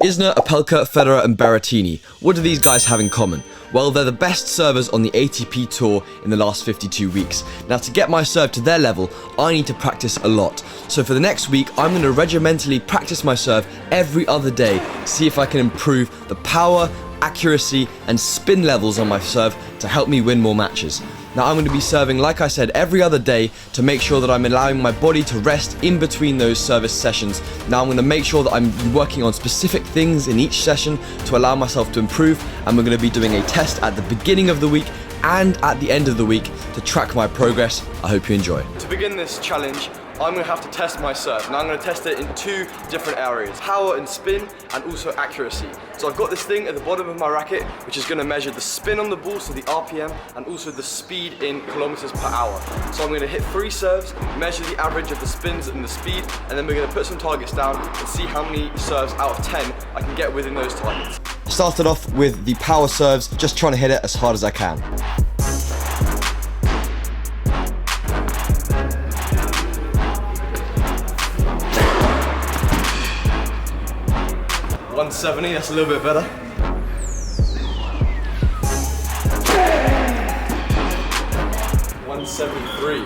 Isner, Opelka, Federer and Berrettini. What do these guys have in common? Well, they're the best servers on the ATP Tour in the last 52 weeks. Now, to get my serve to their level, I need to practice a lot. So for the next week, I'm going to regimentally practice my serve every other day to see if I can improve the power, accuracy and spin levels on my serve to help me win more matches. Now I'm going to be serving, like I said, every other day to make sure that I'm allowing my body to rest in between those service sessions. Now I'm going to make sure that I'm working on specific things in each session to allow myself to improve, and we're going to be doing a test at the beginning of the week and at the end of the week to track my progress. I hope you enjoy. To begin this challenge, I'm going to have to test my serve. Now I'm going to test it in two different areas, power and spin and also accuracy. So I've got this thing at the bottom of my racket which is going to measure the spin on the ball, so the RPM, and also the speed in kilometers per hour. So I'm going to hit 3 serves, measure the average of the spins and the speed, and then we're going to put some targets down and see how many serves out of 10 I can get within those targets. Started off with the power serves, just trying to hit it as hard as I can. 170, that's a little bit better. 173.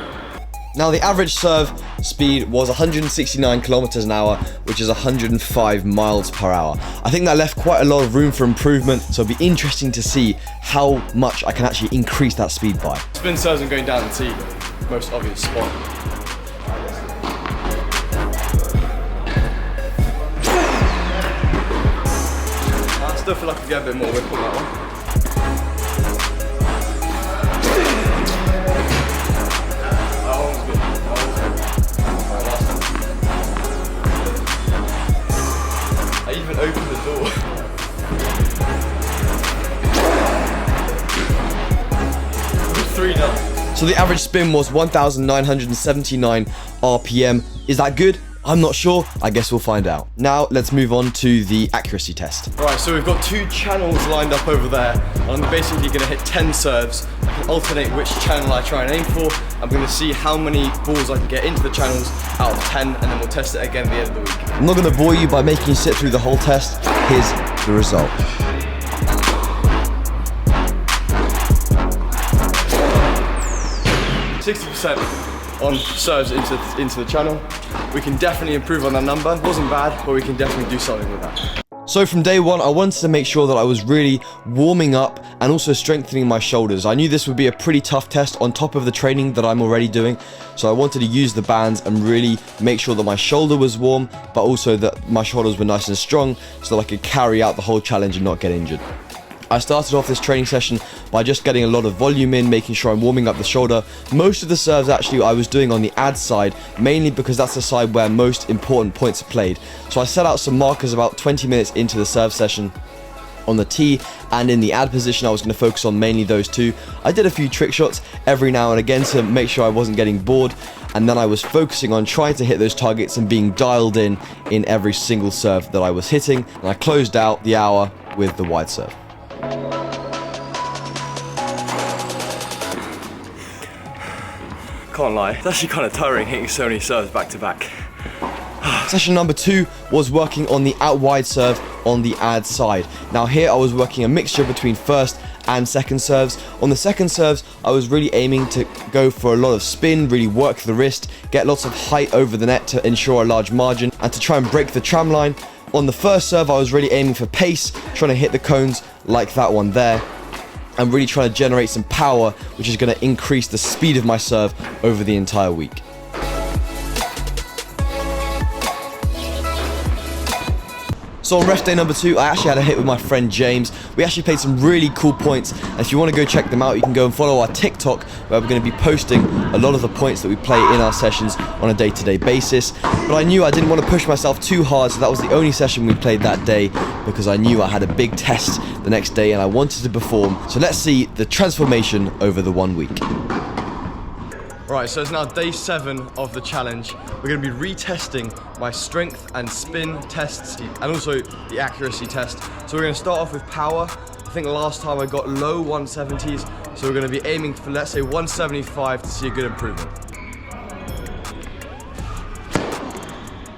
Now the average serve speed was 169 kilometers an hour, which is 105 miles per hour. I think that left quite a lot of room for improvement, so it'll be interesting to see how much I can actually increase that speed by. Spin serves and going down and see the most obvious spot. I still feel like I could get a bit more whip on that one. That one's good. Alright, last one. I even opened the door. Three done. So the average spin was 1,979 RPM. Is that good? I'm not sure, I guess we'll find out. Now let's move on to the accuracy test. Alright, so we've got 2 channels lined up over there. I'm basically going to hit 10 serves. I can alternate which channel I try and aim for. I'm going to see how many balls I can get into the channels out of 10, and then we'll test it again at the end of the week. I'm not going to bore you by making you sit through the whole test. Here's the result. %60 on serves into the channel. We can definitely improve on that number. Wasn't bad, but we can definitely do something with that. So from day one, I wanted to make sure that I was really warming up and also strengthening my shoulders. I knew this would be a pretty tough test on top of the training that I'm already doing. So I wanted to use the bands and really make sure that my shoulder was warm, but also that my shoulders were nice and strong so that I could carry out the whole challenge and not get injured. I started off this training session by just getting a lot of volume in, making sure I'm warming up the shoulder. Most of the serves actually I was doing on the ad side, mainly because that's the side where most important points are played. So I set out some markers about 20 minutes into the serve session. On the tee and in the ad position, I was going to focus on mainly those 2. I did a few trick shots every now and again to make sure I wasn't getting bored, and then I was focusing on trying to hit those targets and being dialed in every single serve that I was hitting, and I closed out the hour with the wide serve. Can't lie, it's actually kind of tiring hitting so many serves back to back. Session number 2 was working on the out wide serve on the ad side. Now here I was working a mixture between first and second serves. On the second serves, I was really aiming to go for a lot of spin, really work the wrist, get lots of height over the net to ensure a large margin, and to try and break the tram line. On the first serve, I was really aiming for pace, trying to hit the cones like that one there, and really trying to generate some power, which is going to increase the speed of my serve over the entire week. So on rest day number 2, I actually had a hit with my friend James. We actually played some really cool points, and if you want to go check them out, you can go and follow our TikTok, where we're going to be posting a lot of the points that we play in our sessions on a day-to-day basis. But I knew I didn't want to push myself too hard, so that was the only session we played that day, because I knew I had a big test the next day and I wanted to perform. So let's see the transformation over the 1 week. Right, so it's now day 7 of the challenge. We're going to be retesting my strength and spin tests and also the accuracy test. So we're going to start off with power. I think last time I got low 170s, so we're going to be aiming for, let's say, 175 to see a good improvement.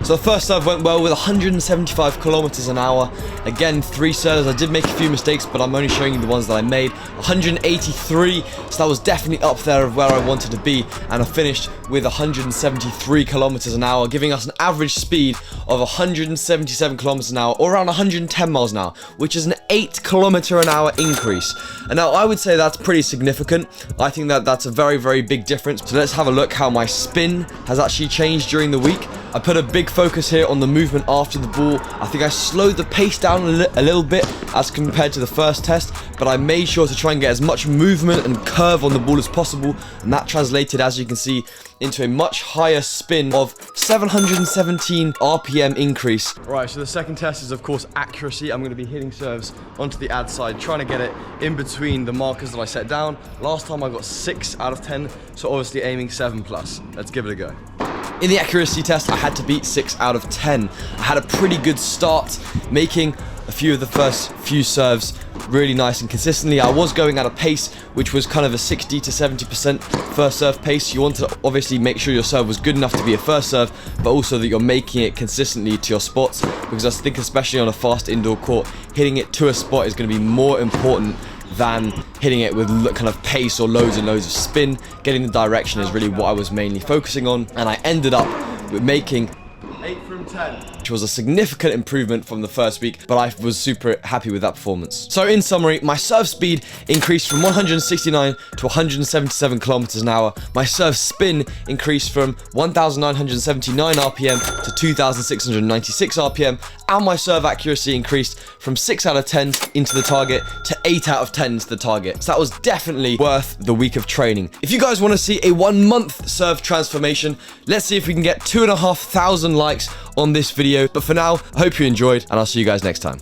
So the first serve went well with 175 kilometers an hour. Again, 3 serves. I did make a few mistakes, but I'm only showing you the ones that I made. 183, so that was definitely up there of where I wanted to be. And I finished with 173 kilometers an hour, giving us an average speed of 177 kilometers an hour, or around 110 miles an hour, which is an 8 kilometer an hour increase. And now I would say that's pretty significant. I think that that's a very, very big difference. So let's have a look how my spin has actually changed during the week. I put a big focus here on the movement after the ball. I think I slowed the pace down a little bit as compared to the first test, but I made sure to try and get as much movement and curve on the ball as possible, and that translated, as you can see, into a much higher spin of 717 RPM increase. Right, so the second test is of course accuracy. I'm going to be hitting serves onto the ad side, trying to get it in between the markers that I set down. Last time I got 6 out of 10, so obviously aiming 7+. Let's give it a go. In the accuracy test, I had to beat 6 out of 10. I had a pretty good start, making a few of the first few serves really nice and consistently. I was going at a pace which was kind of a 60 to 70% first serve pace. You want to obviously make sure your serve was good enough to be a first serve, but also that you're making it consistently to your spots, because I think especially on a fast indoor court, hitting it to a spot is going to be more important than hitting it with kind of pace or loads and loads of spin. Getting the direction is really what I was mainly focusing on, and I ended up with making 8 from 10, which was a significant improvement from the first week, but I was super happy with that performance. So in summary, my serve speed increased from 169 to 177 kilometers an hour. My serve spin increased from 1,979 RPM to 2,696 RPM, and my serve accuracy increased from 6 out of 10 into the target to 8 out of 10 into the target. So that was definitely worth the week of training. If you guys want to see a 1-month serve transformation, let's see if we can get 2,500 likes on this video. But for now, I hope you enjoyed, and I'll see you guys next time.